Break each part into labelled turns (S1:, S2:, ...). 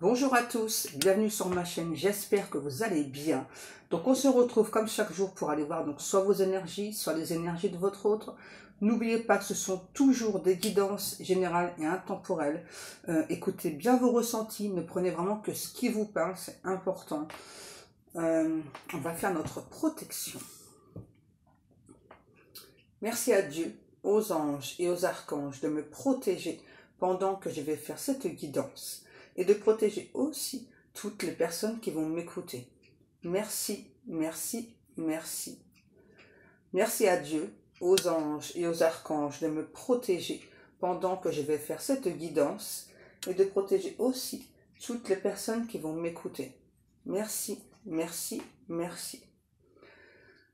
S1: Bonjour à tous, bienvenue sur ma chaîne, j'espère que vous allez bien. Donc on se retrouve comme chaque jour pour aller voir donc soit vos énergies, soit les énergies de votre autre. N'oubliez pas que ce sont toujours des guidances générales et intemporelles. Écoutez bien vos ressentis, ne prenez vraiment que ce qui vous parle, c'est important. On va faire notre protection. Merci à Dieu, aux anges et aux archanges de me protéger pendant que je vais faire cette guidance. Et de protéger aussi toutes les personnes qui vont m'écouter. Merci, merci, merci. Merci à Dieu, aux anges et aux archanges de me protéger pendant que je vais faire cette guidance et de protéger aussi toutes les personnes qui vont m'écouter. Merci, merci, merci.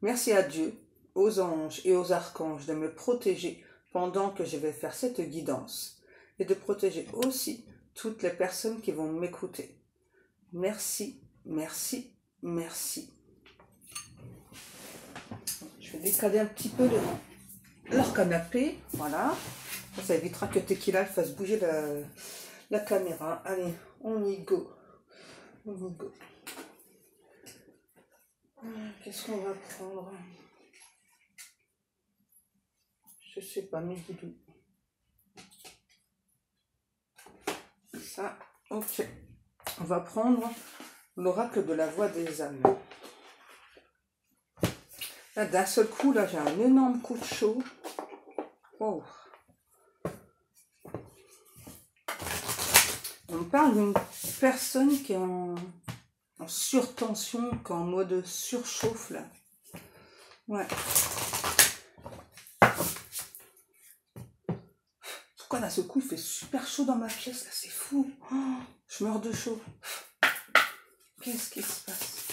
S1: Merci à Dieu, aux anges et aux archanges de me protéger pendant que je vais faire cette guidance et de protéger aussi toutes les personnes qui vont m'écouter. Merci, merci, merci. Je vais décaler un petit peu leur canapé, voilà. Ça évitera que Tequila fasse bouger la caméra. Allez, on y go. On y go. Qu'est-ce qu'on va prendre? Je sais pas, mes doudous. Ça, ok. On va prendre l'oracle de la voix des âmes. Là, d'un seul coup, là, j'ai un énorme coup de chaud. Wow. On parle d'une personne qui est en surtension, qui est en mode surchauffe, là. Ouais. Pourquoi d'un seul coup, il fait super chaud dans ma pièce, là, c'est fou. Oh, je meurs de chaud. Qu'est-ce qui se passe?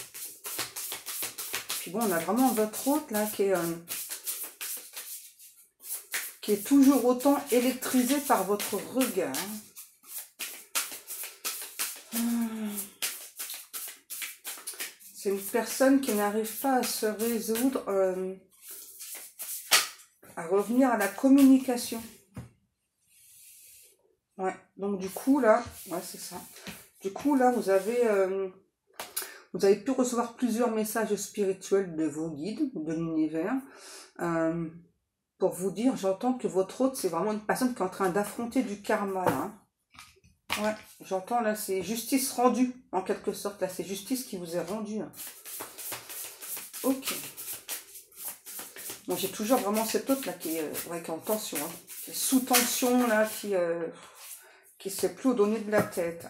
S1: Puis bon, on a vraiment votre hôte, là, qui est toujours autant électrisé par votre regard. C'est une personne qui n'arrive pas à se résoudre à revenir à la communication. Ouais, donc du coup, là, ouais, c'est ça. Du coup, là, vous avez pu recevoir plusieurs messages spirituels de vos guides, de l'univers, pour vous dire, j'entends que votre hôte, c'est vraiment une personne qui est en train d'affronter du karma, là. Hein. Ouais, j'entends, là, c'est justice rendue, en quelque sorte, là, c'est justice qui vous est rendue. Hein. Ok. Bon, j'ai toujours vraiment cet hôte, là, qui est en tension, hein, qui est sous tension, là, qui ne sait plus où donner de la tête.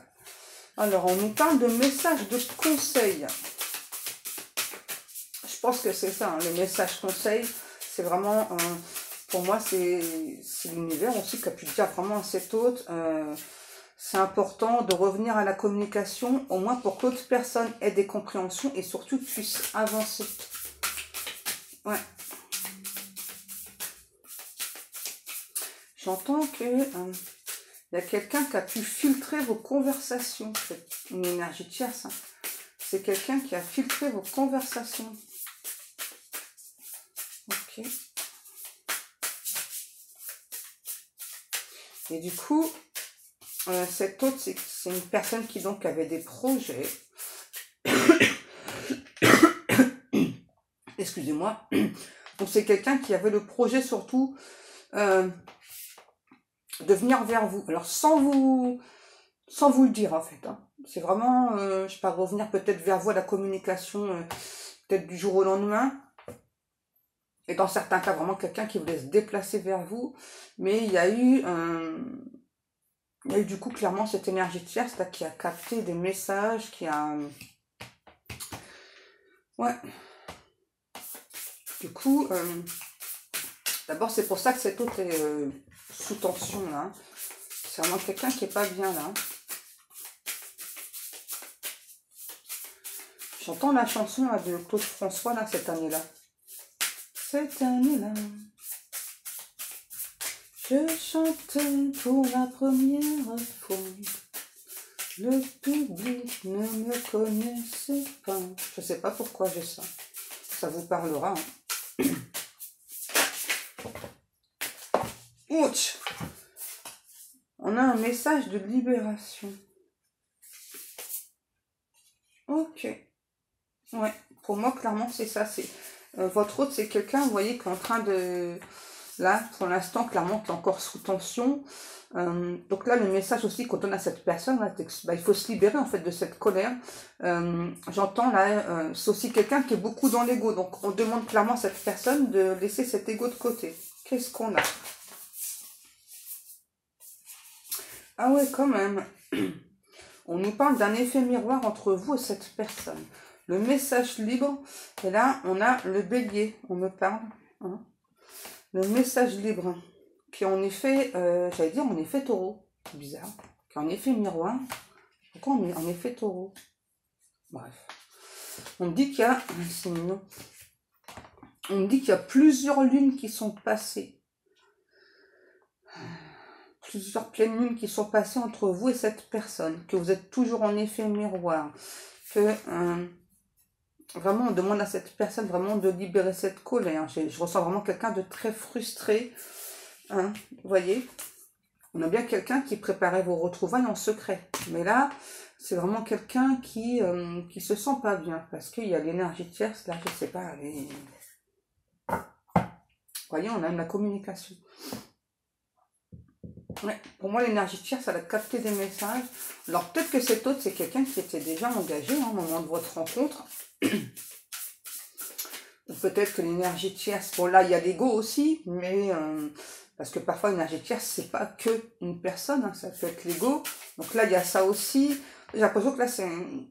S1: Alors, on nous parle de messages de conseils. Je pense que c'est ça, hein, les messages conseils, c'est vraiment, pour moi, c'est l'univers aussi qui a pu dire vraiment à cet hôte, c'est important de revenir à la communication, au moins pour que l'autre personne ait des compréhensions et surtout puisse avancer. Ouais. J'entends que y a quelqu'un qui a pu filtrer vos conversations. C'est une énergie tierce. Hein. C'est quelqu'un qui a filtré vos conversations. Ok. Et du coup, cet autre, c'est une personne qui donc avait des projets. Excusez-moi. Donc c'est quelqu'un qui avait le projet surtout de venir vers vous. Alors sans vous le dire en fait. Hein. C'est vraiment, je sais pas, revenir peut-être vers vous à la communication, peut-être du jour au lendemain. Et dans certains cas, vraiment quelqu'un qui voulait se déplacer vers vous. Mais il y a eu du coup clairement cette énergie tierce là, qui a capté des messages, qui a... Ouais. Du coup, d'abord c'est pour ça que cet autre est sous tension là. C'est vraiment quelqu'un qui est pas bien là. J'entends la chanson là, de Claude François là, cette année-là. Cette année-là, je chantais pour la première fois. Le public ne me connaissait pas. Je sais pas pourquoi j'ai ça. Ça vous parlera. Hein. Ouch! On a un message de libération. Ok. Ouais. Pour moi, clairement, c'est ça. C'est votre hôte, c'est quelqu'un, vous voyez, qui est en train de... Là, pour l'instant, clairement, qui est encore sous tension. Donc là, le message aussi qu'on donne à cette personne, là, c'est que, bah, il faut se libérer en fait de cette colère. J'entends là, c'est aussi quelqu'un qui est beaucoup dans l'ego. Donc on demande clairement à cette personne de laisser cet ego de côté. Qu'est-ce qu'on a? Ah ouais, quand même. On nous parle d'un effet miroir entre vous et cette personne. Le message libre, et là, on a le bélier, on me parle. Hein. Le message libre, qui est en effet, j'allais dire en effet taureau. C'est bizarre. Qui est en effet miroir. Pourquoi on est en effet taureau? Bref. On me dit qu'il y a... C'est mignon. On me dit qu'il y a plusieurs lunes qui sont passées. Plusieurs pleines lunes qui sont passées entre vous et cette personne. Que vous êtes toujours en effet miroir. Que... vraiment, on demande à cette personne vraiment de libérer cette colère. Je ressens vraiment quelqu'un de très frustré. Hein, vous voyez, on a bien quelqu'un qui préparait vos retrouvailles en secret. Mais là, c'est vraiment quelqu'un qui se sent pas bien. Parce qu'il y a l'énergie tierce, là, je sais pas. Vous voyez, on a la communication. Ouais, pour moi, l'énergie tierce, elle a capté des messages. Alors, peut-être que cet autre, c'est quelqu'un qui était déjà engagé au moment de votre rencontre. Ou peut-être que l'énergie tierce, bon là, il y a l'ego aussi, mais... parce que parfois, l'énergie tierce, c'est pas que une personne, hein, ça peut être l'ego. Donc là, il y a ça aussi. J'ai l'impression que là,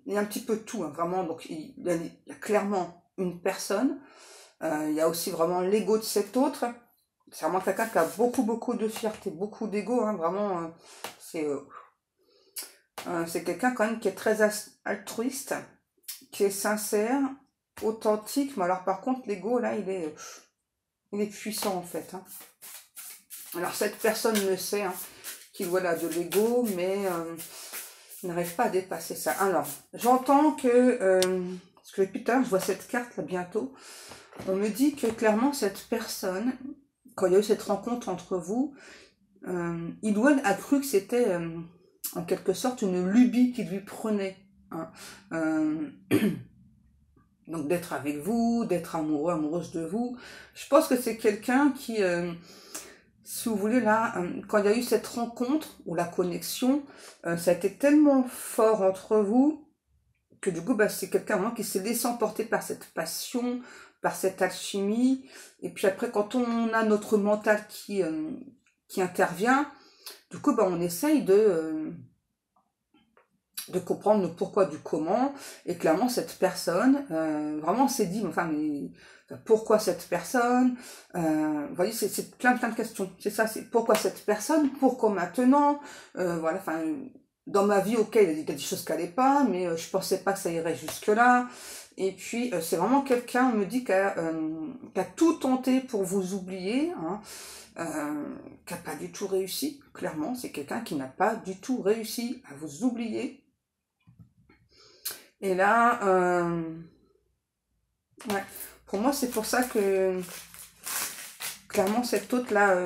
S1: il y a un petit peu de tout, hein, vraiment. Donc, il y a clairement une personne. Il y a aussi vraiment l'ego de cet autre. C'est vraiment quelqu'un qui a beaucoup, beaucoup de fierté, beaucoup d'ego, hein, vraiment. C'est quelqu'un quand même qui est très altruiste, qui est sincère, authentique. Mais alors, par contre, l'ego, là, il est puissant, en fait. Hein. Alors, cette personne le sait, hein, qu'il voilà de l'ego, mais n'arrive pas à dépasser ça. Alors, j'entends que, parce que depuis tout à l'heure, je vois cette carte là bientôt, on me dit que clairement, cette personne, quand il y a eu cette rencontre entre vous, il ou elle a cru que c'était en quelque sorte une lubie qui lui prenait. Hein. Donc d'être avec vous, d'être amoureux, amoureuse de vous. Je pense que c'est quelqu'un qui... si vous voulez, là, quand il y a eu cette rencontre, ou la connexion, ça a été tellement fort entre vous, que du coup, bah, c'est quelqu'un vraiment qui s'est laissé emporter par cette passion, par cette alchimie, et puis après, quand on a notre mental qui intervient, du coup, bah, on essaye de comprendre le pourquoi du comment, et clairement, cette personne, vraiment s'est dit, enfin, mais... Pourquoi cette personne, vous voyez, c'est plein de questions. C'est ça, c'est pourquoi cette personne, pourquoi maintenant, voilà, enfin, dans ma vie, ok, il y a des choses qui n'allaient pas, mais je pensais pas que ça irait jusque-là. Et puis, c'est vraiment quelqu'un, on me dit, qui a tout tenté pour vous oublier, hein, qui n'a pas du tout réussi, clairement, c'est quelqu'un qui n'a pas du tout réussi à vous oublier. Et là, ouais. Pour moi, c'est pour ça que, clairement, cet hôte-là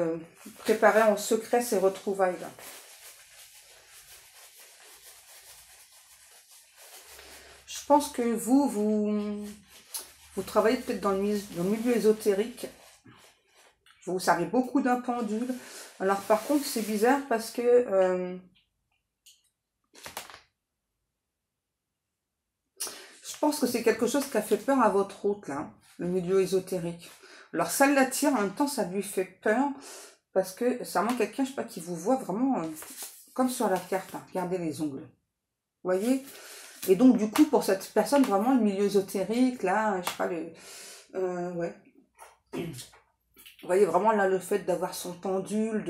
S1: préparait en secret ses retrouvailles-là. Je pense que vous travaillez peut-être dans le milieu ésotérique. Vous savez beaucoup d'un pendule. Alors, par contre, c'est bizarre parce que... je pense que c'est quelque chose qui a fait peur à votre hôte, là, le milieu ésotérique. Alors ça l'attire, en même temps ça lui fait peur, parce que c'est vraiment quelqu'un, je sais pas, qui vous voit vraiment comme sur la carte, hein. Regardez les ongles. Vous voyez? Et donc du coup, pour cette personne, vraiment, le milieu ésotérique, là, je sais pas, ouais. Vous voyez vraiment là le fait d'avoir son pendule,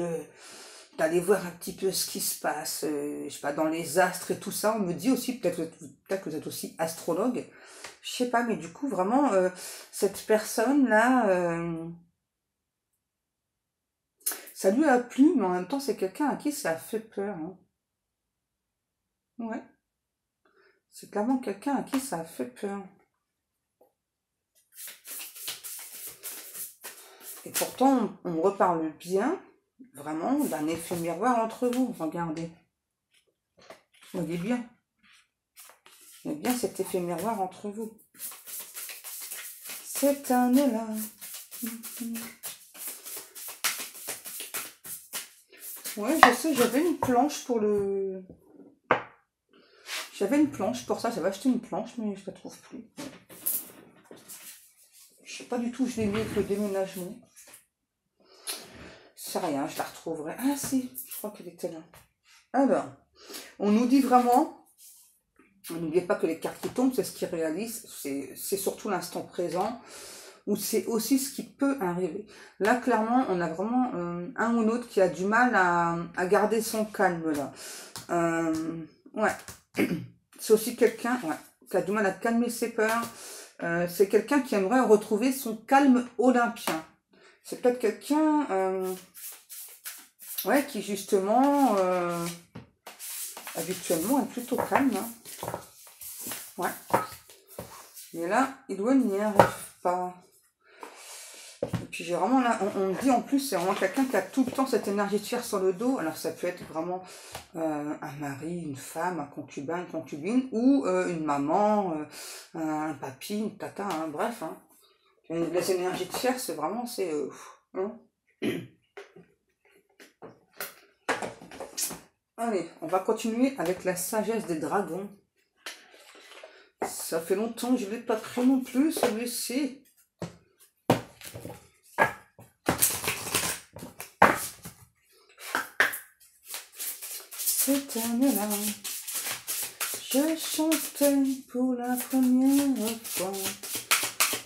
S1: d'aller voir un petit peu ce qui se passe, je sais pas, dans les astres et tout ça. On me dit aussi, peut-être que vous êtes aussi astrologue, je sais pas, mais du coup, vraiment, cette personne-là, ça lui a plu, mais en même temps, c'est quelqu'un à qui ça a fait peur. Hein. Ouais, c'est clairement quelqu'un à qui ça a fait peur. Et pourtant, on me reparle bien, vraiment, d'un effet miroir entre vous. Regardez. Vous voyez bien. Il y a bien cet effet miroir entre vous. Cette année-là. Ouais, je sais, j'avais une planche pour le... J'avais une planche pour ça, j'avais acheté une planche, mais je la trouve plus. Je sais pas du tout où je l'ai mis avec le déménagement. C'est rien, je la retrouverai. Ah si, je crois qu'elle était là. Alors, on nous dit vraiment, n'oubliez pas que les cartes qui tombent, c'est ce qui réalise, c'est surtout l'instant présent, ou c'est aussi ce qui peut arriver. Là, clairement, on a vraiment un ou l'autre qui a du mal à garder son calme, là. Ouais. C'est aussi quelqu'un qui a du mal à calmer ses peurs. C'est quelqu'un qui aimerait retrouver son calme olympien. C'est peut-être quelqu'un qui justement habituellement est plutôt calme. Hein. Ouais. Mais là, il n'y arrive pas. Et puis j'ai vraiment là, on me dit en plus, c'est vraiment quelqu'un qui a tout le temps cette énergie de fer sur le dos. Alors ça peut être vraiment un mari, une femme, un concubin, une concubine, ou une maman, un papy, une tata, hein, bref. Hein. Les énergies de fer, c'est vraiment, c'est... hein. Allez, on va continuer avec la sagesse des dragons. Ça fait longtemps que je ne l'ai pas pris non plus, celui-ci. Cette année-là, je chantais pour la première fois.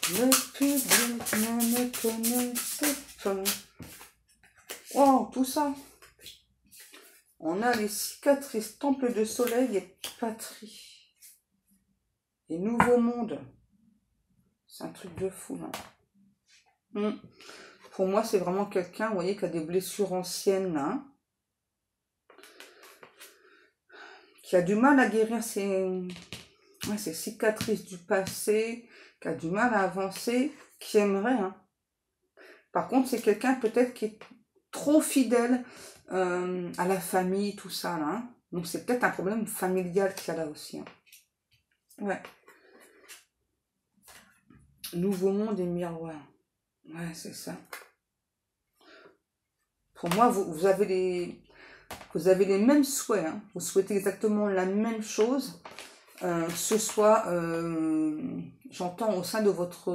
S1: Le public ne me connaissait pas. Wow, tout ça. On a les cicatrices, temple de soleil et patrie. Et nouveau monde. C'est un truc de fou, là. Pour moi, c'est vraiment quelqu'un, vous voyez, qui a des blessures anciennes, là. Qui a du mal à guérir ses cicatrices du passé, qui a du mal à avancer, qui aimerait. Hein. Par contre, c'est quelqu'un peut-être qui est trop fidèle à la famille, tout ça. Là, hein. Donc, c'est peut-être un problème familial qu'il y a là aussi. Hein. Ouais. Nouveau monde et miroir. Ouais, c'est ça. Pour moi, vous avez les mêmes souhaits. Hein. Vous souhaitez exactement la même chose. Que ce soit, j'entends, au sein de votre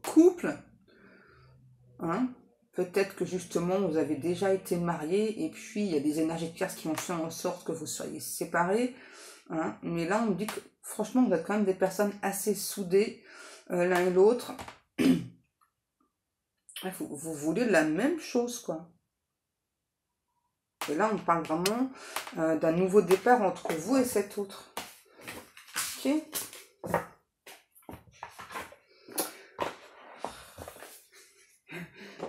S1: couple. Hein. Peut-être que justement, vous avez déjà été mariés et puis il y a des énergies de pierre qui ont fait en sorte que vous soyez séparés. Hein. Mais là, on me dit que franchement, vous êtes quand même des personnes assez soudées l'un et l'autre. Vous voulez la même chose, quoi. Et là, on parle vraiment d'un nouveau départ entre vous et cet autre. Ok.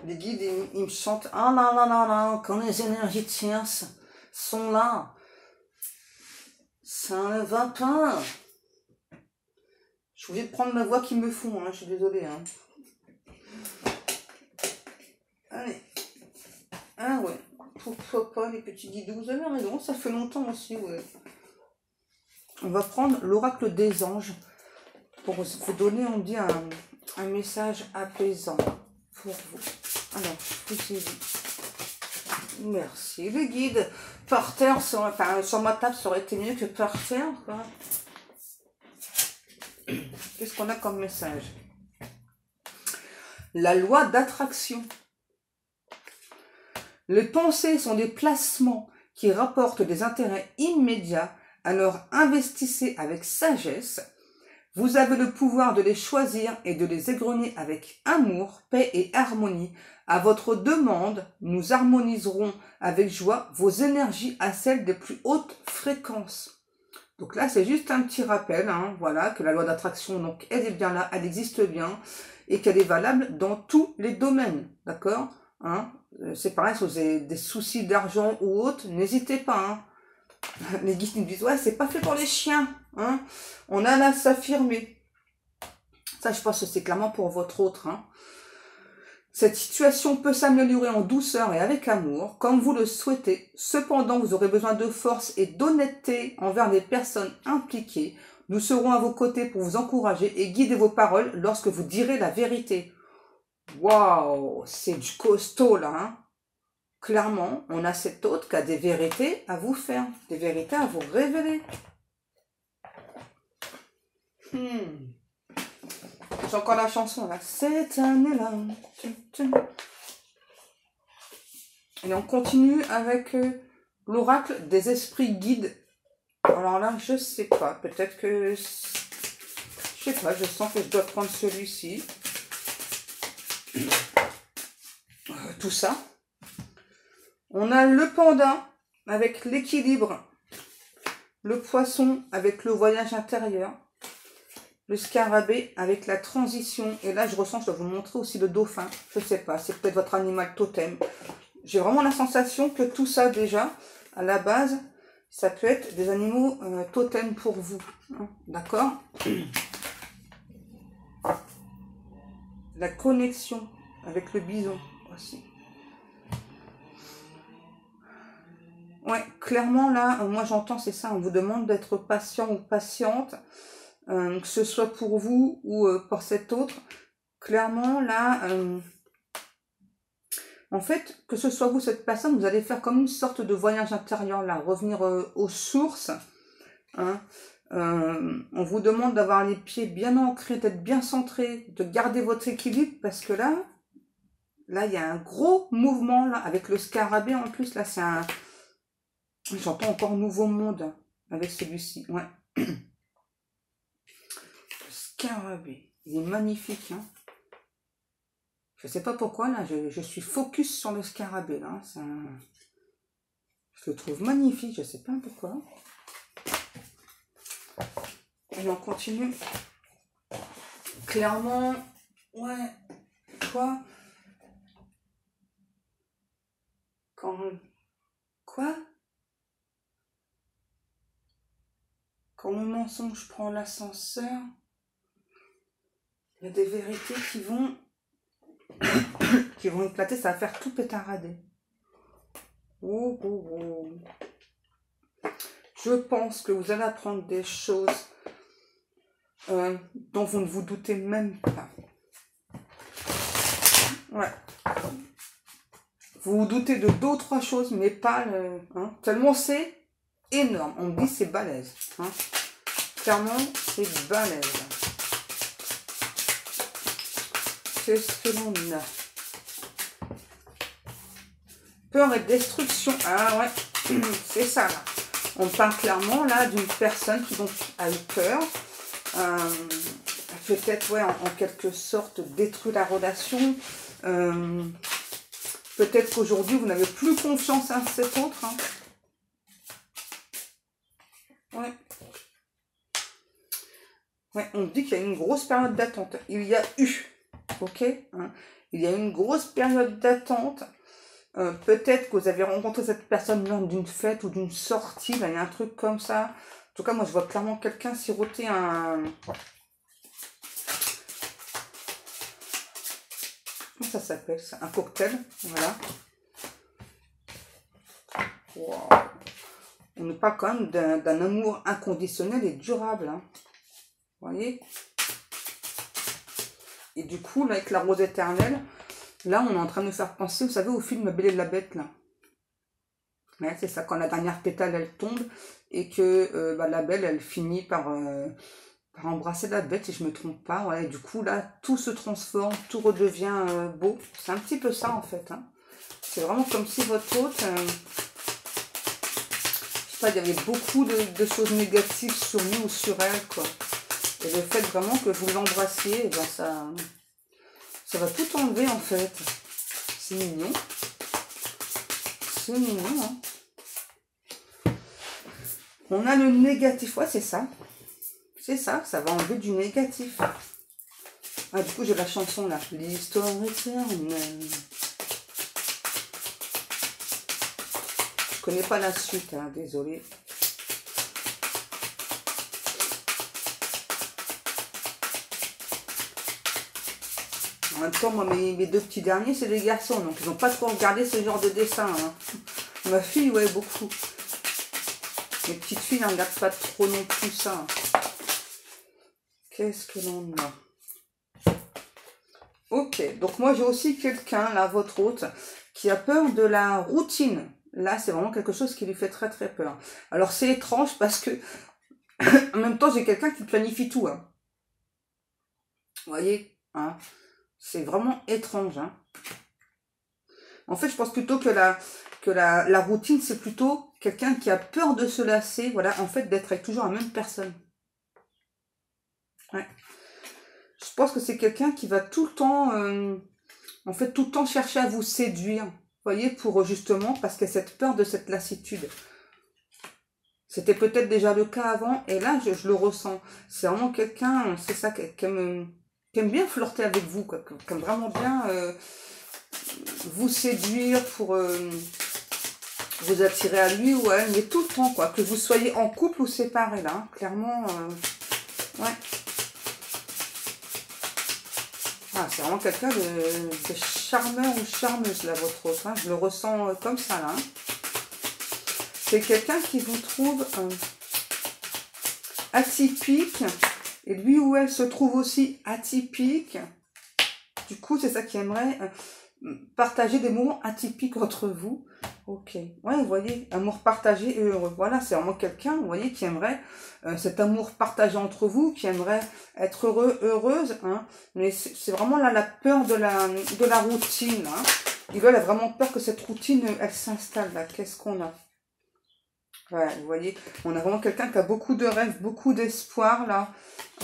S1: Les guides, ils me chantent « Ah là là là là, quand les énergies de science sont là, ça ne va pas. » Je suis obligée de prendre ma voix qui me fond, hein, je suis désolée. Hein. Allez. Ah ouais. Pourquoi pas les petits guides, vous avez raison, ça fait longtemps aussi, ouais. On va prendre l'oracle des anges pour vous donner, on dit, un message apaisant pour vous. Alors, je vous ai dit. Merci. Les guides, par terre, sur ma table, ça aurait été mieux que par terre, quoi. Qu'est-ce qu'on a comme message? La loi d'attraction. Les pensées sont des placements qui rapportent des intérêts immédiats, alors investissez avec sagesse. Vous avez le pouvoir de les choisir et de les égrener avec amour, paix et harmonie. À votre demande, nous harmoniserons avec joie vos énergies à celles des plus hautes fréquences. Donc là, c'est juste un petit rappel, hein, voilà, que la loi d'attraction, donc, elle est bien là, elle existe bien, et qu'elle est valable dans tous les domaines, d'accord, hein. C'est pareil, si vous avez des soucis d'argent ou autre, n'hésitez pas. Hein. Les guides nous disent, ouais, c'est pas fait pour les chiens. Hein. On a là s'affirmer. Ça, je pense que c'est clairement pour votre autre. Hein. Cette situation peut s'améliorer en douceur et avec amour, comme vous le souhaitez. Cependant, vous aurez besoin de force et d'honnêteté envers les personnes impliquées. Nous serons à vos côtés pour vous encourager et guider vos paroles lorsque vous direz la vérité. Waouh, c'est du costaud là, hein. Clairement, on a cet autre qui a des vérités à vous faire, des vérités à vous révéler. J'ai encore la chanson là. Cette année-là. Et on continue avec l'oracle des esprits guides. Alors là, je sais pas. Peut-être que... Je sais pas, je sens que je dois prendre celui-ci. Tout ça. On a le panda avec l'équilibre. Le poisson avec le voyage intérieur. Le scarabée avec la transition. Et là, je ressens, je dois vous montrer aussi le dauphin. Je sais pas, c'est peut-être votre animal totem. J'ai vraiment la sensation que tout ça, déjà, à la base, ça peut être des animaux totems pour vous. Hein, d'accord? La connexion avec le bison aussi. Ouais, clairement, là, moi, j'entends, c'est ça. On vous demande d'être patient ou patiente. Que ce soit pour vous ou pour cet autre, clairement là, en fait, que ce soit vous, cette personne, vous allez faire comme une sorte de voyage intérieur là, revenir aux sources. Hein. On vous demande d'avoir les pieds bien ancrés, d'être bien centré, de garder votre équilibre parce que là, il y a un gros mouvement là, avec le scarabée en plus, là c'est un... J'entends encore nouveau monde avec celui-ci, ouais. Scarabée, il est magnifique, hein. Je sais pas pourquoi, là, je suis focus sur le scarabée, là. Je le trouve magnifique, je sais pas pourquoi. Et on continue. Clairement, ouais, quoi Quand le mensonge prend l'ascenseur, il y a des vérités qui vont éclater, ça va faire tout pétarader. Oh, oh, oh. Je pense que vous allez apprendre des choses dont vous ne vous doutez même pas. Ouais. Vous vous doutez de 2 ou 3 choses, mais pas le... Hein, tellement c'est énorme. On me dit c'est balèze. Hein. Clairement, c'est balèze. Qu'est-ce que l'on a? Peur et destruction. Ah ouais, c'est ça là. On parle clairement là d'une personne qui donc a eu peur. Peut-être, ouais, en quelque sorte détruit la relation. Peut-être qu'aujourd'hui vous n'avez plus confiance à cet autre. Hein. Ouais. Ouais, on dit qu'il y a une grosse période d'attente. Il y a eu. Ok, hein, il y a une grosse période d'attente. Peut-être que vous avez rencontré cette personne lors d'une fête ou d'une sortie. Là, il y a un truc comme ça. En tout cas, moi, je vois clairement quelqu'un siroter un... Comment ça s'appelle ça? Un cocktail. Voilà. Wow. On nous parle quand même d'un amour inconditionnel et durable. Hein. Vous voyez? Et du coup, là, avec la rose éternelle, là, on est en train de nous faire penser, vous savez, au film Belle et la Bête, là. Ouais, c'est ça, quand la dernière pétale, elle tombe, et que la belle, elle finit par embrasser la bête, si je me trompe pas. Ouais, du coup, là, tout se transforme, tout redevient beau. C'est un petit peu ça, en fait. Hein. C'est vraiment comme si votre hôte... je sais pas, il y avait beaucoup de choses négatives sur nous ou sur elle, quoi. Et le fait vraiment que vous l'embrassiez, eh ben ça va tout enlever en fait. C'est mignon. C'est mignon. Hein. On a le négatif. Ouais, c'est ça. C'est ça, ça va enlever du négatif. Ah, du coup, j'ai la chanson là. L'histoire éternelle. Je connais pas la suite, hein, désolé. En même temps, moi, mes deux petits derniers, c'est des garçons, donc ils n'ont pas trop regardé ce genre de dessin. Hein. Ma fille, ouais, beaucoup. Mes petites filles ne regardent pas trop non plus ça. Hein. Qu'est-ce que l'on a? Ok, donc moi j'ai aussi quelqu'un, là, votre hôte, qui a peur de la routine. Là, c'est vraiment quelque chose qui lui fait très très peur. Alors c'est étrange parce que, en même temps, j'ai quelqu'un qui planifie tout. Hein. Vous voyez, hein, c'est vraiment étrange. Hein. En fait, je pense plutôt que la routine, c'est plutôt quelqu'un qui a peur de se lasser, voilà, en fait, d'être avec toujours la même personne. Ouais. Je pense que c'est quelqu'un qui va tout le temps, en fait, tout le temps chercher à vous séduire. Vous voyez, pour justement, parce qu'il y a cette peur de cette lassitude. C'était peut-être déjà le cas avant, et là, je le ressens. C'est vraiment quelqu'un, c'est ça, qui aime bien flirter avec vous, quoi, qui aime vraiment bien vous séduire pour vous attirer à lui ou à elle, mais tout le temps, quoi. Que vous soyez en couple ou séparés, là, hein, clairement, ouais. Ah, c'est vraiment quelqu'un de charmeur ou charmeuse, là, votre autre. Hein. Je le ressens comme ça, là. Hein. C'est quelqu'un qui vous trouve atypique. Et lui ou elle se trouve aussi atypique. Du coup, c'est ça qui aimerait partager des moments atypiques entre vous. Ok. Ouais, vous voyez, amour partagé et heureux. Voilà, c'est vraiment quelqu'un, vous voyez, qui aimerait cet amour partagé entre vous, qui aimerait être heureux, heureuse. Hein. Mais c'est vraiment là la peur de la routine. Hein. Il a vraiment peur que cette routine, elle s'installe. Là, qu'est-ce qu'on a? Ouais, vous voyez, on a vraiment quelqu'un qui a beaucoup de rêves, beaucoup d'espoir, là.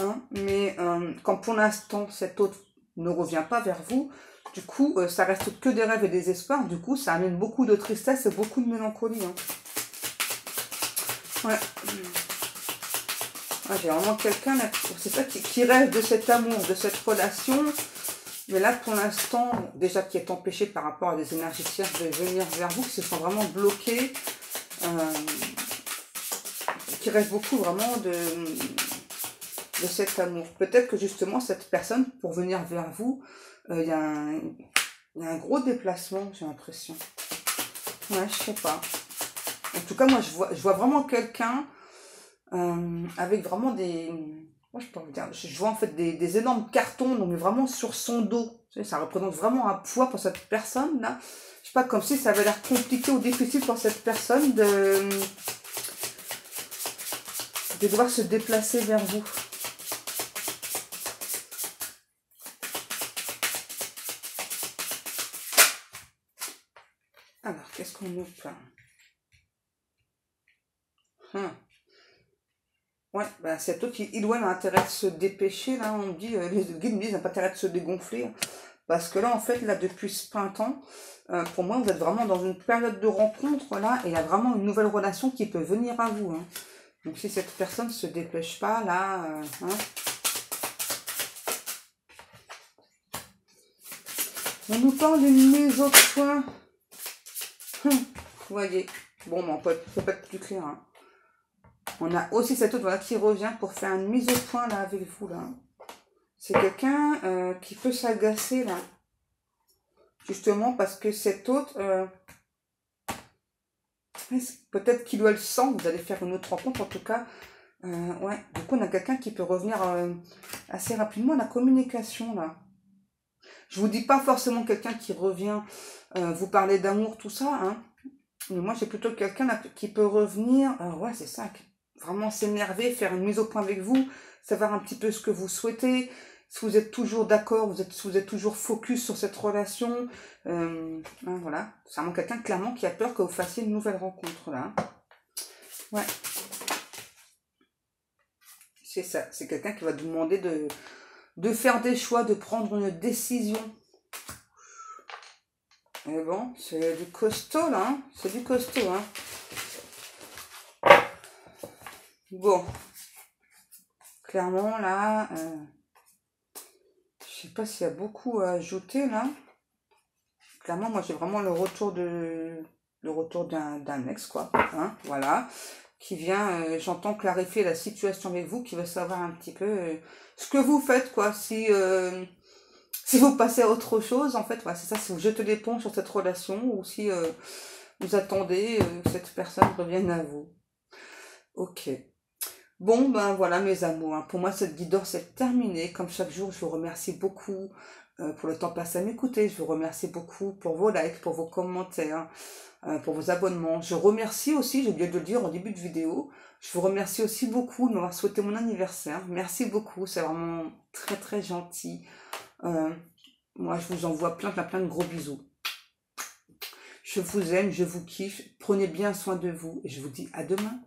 S1: Hein, mais quand pour l'instant, cet autre ne revient pas vers vous, du coup, ça reste que des rêves et des espoirs. Du coup, ça amène beaucoup de tristesse et beaucoup de mélancolie. Hein. Ouais. Ouais, j'ai vraiment quelqu'un, c'est ça, qui rêve de cet amour, de cette relation. Mais là, pour l'instant, déjà qui est empêché par rapport à des énergies tierces de venir vers vous, qui se sont vraiment bloqués. Qui rêve beaucoup vraiment de cet amour. Peut-être que justement cette personne, pour venir vers vous, il y a un gros déplacement, j'ai l'impression. Ouais, je sais pas. En tout cas, moi je vois vraiment quelqu'un avec vraiment des... Moi je peux vous dire, je vois en fait des énormes cartons, donc vraiment sur son dos. Vous savez, ça représente vraiment un poids pour cette personne là. Je sais pas, comme si ça avait l'air compliqué ou difficile pour cette personne de devoir se déplacer vers vous. Alors, qu'est-ce qu'on nous parle? Ouais, ben cet autre, il doit avoir intérêt de se dépêcher, là, on me dit, les guides me disent, il n'a pas intérêt de se dégonfler. Hein. Parce que là, en fait, là, depuis ce printemps, pour moi, vous êtes vraiment dans une période de rencontre, là, et il y a vraiment une nouvelle relation qui peut venir à vous. Hein. Donc, si cette personne ne se dépêche pas, là, hein. On nous parle d'une mise au point. Vous voyez. Bon, on peut pas être plus clair. Hein. On a aussi cet autre, voilà, qui revient pour faire une mise au point, là, avec vous, là. C'est quelqu'un qui peut s'agacer, là. Justement, parce que cet autre... peut-être qu'il doit le sent, vous allez faire une autre rencontre, en tout cas. Ouais, du coup, on a quelqu'un qui peut revenir assez rapidement à la communication, là. Je vous dis pas forcément quelqu'un qui revient vous parler d'amour, tout ça, hein. Mais moi, j'ai plutôt quelqu'un qui peut revenir, ouais, c'est ça, vraiment s'énerver, faire une mise au point avec vous, savoir un petit peu ce que vous souhaitez, si vous êtes toujours d'accord, si vous êtes toujours focus sur cette relation, hein, voilà. C'est vraiment quelqu'un, clairement, qui a peur que vous fassiez une nouvelle rencontre, là. Ouais. C'est ça, c'est quelqu'un qui va vous demander de faire des choix, de prendre une décision. Mais bon, c'est du costaud, là, hein. C'est du costaud, hein. Bon. Clairement, là, je sais pas s'il y a beaucoup à ajouter, là. Clairement, moi, j'ai vraiment le retour d'un ex, quoi. Hein, voilà. Qui vient, j'entends, clarifier la situation avec vous, qui veut savoir un petit peu ce que vous faites, quoi. Si Si vous passez à autre chose, en fait, voilà, c'est ça, si vous jetez l'éponge sur cette relation, ou si vous attendez que cette personne revienne à vous. Ok. Bon, ben voilà mes amours, hein. Pour moi, cette guidance est terminée. Comme chaque jour, je vous remercie beaucoup pour le temps passé à m'écouter. Je vous remercie beaucoup pour vos likes, pour vos commentaires, pour vos abonnements. Je remercie aussi, j'ai oublié de le dire en début de vidéo, je vous remercie aussi beaucoup de m'avoir souhaité mon anniversaire. Merci beaucoup, c'est vraiment très très gentil. Moi, je vous envoie plein de gros bisous. Je vous aime, je vous kiffe. Prenez bien soin de vous et je vous dis à demain.